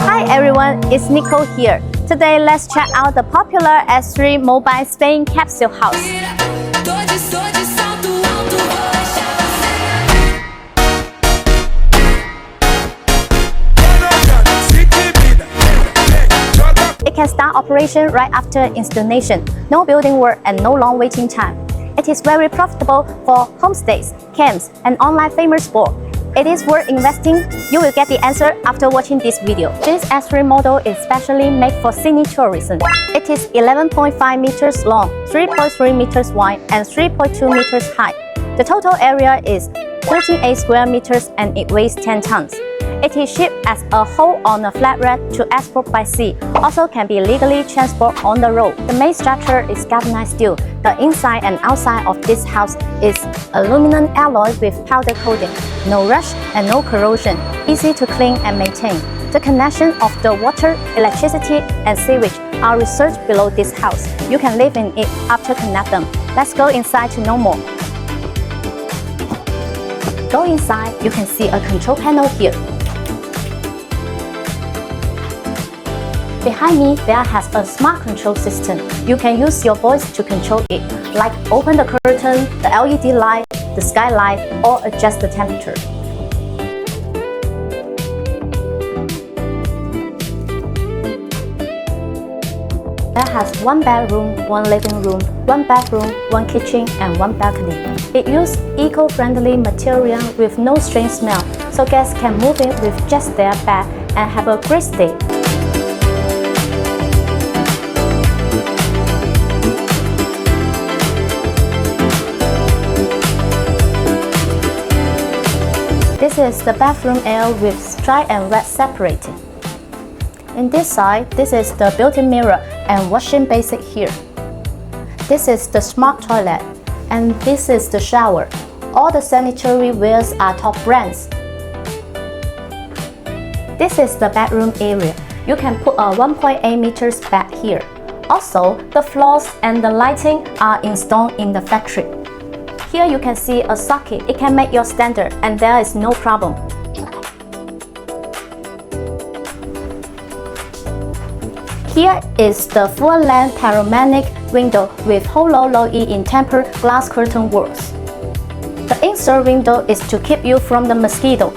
Hi everyone, it's Nicole here. Today let's check out the popular S3 mobile Spain capsule house. It can start operation right after installation. No building work and no long waiting time. It is very profitable for homestays, camps, and online famous sport. It is worth investing. You will get the answer after watching this video. This S3 model is specially made for scenic tourism. It is 11.5 meters long, 3.3 meters wide, and 3.2 meters high. The total area is 38 square meters and it weighs 10 tons. It is shipped as a whole on a flatbed to export by sea. Also can be legally transported on the road. The main structure is galvanized steel. The inside and outside of this house is aluminum alloy with powder coating. No rust and no corrosion. Easy to clean and maintain. The connection of the water, electricity, and sewage are researched below this house. You can live in it after connect them. Let's go inside to know more. Go inside, you can see a control panel here. Behind me, there has a smart control system. You can use your voice to control it, like open the curtain, the LED light, the skylight, or adjust the temperature. There has one bedroom, one living room, one bathroom, one kitchen, and one balcony. It uses eco-friendly material with no strange smell, so guests can move in with just their bed and have a great stay. This is the bathroom area with dry and wet separated. In this side, this is the built-in mirror and washing basin here. This is the smart toilet, and this is the shower. All the sanitary wares are top brands. This is the bedroom area. You can put a 1.8 meters bed here. Also, the floors and the lighting are installed in the factory. Here you can see a socket. It can make your standard and there is no problem. Here is the full-length panoramic window with hollow low-E in tempered glass curtain walls. The insert window is to keep you from the mosquito.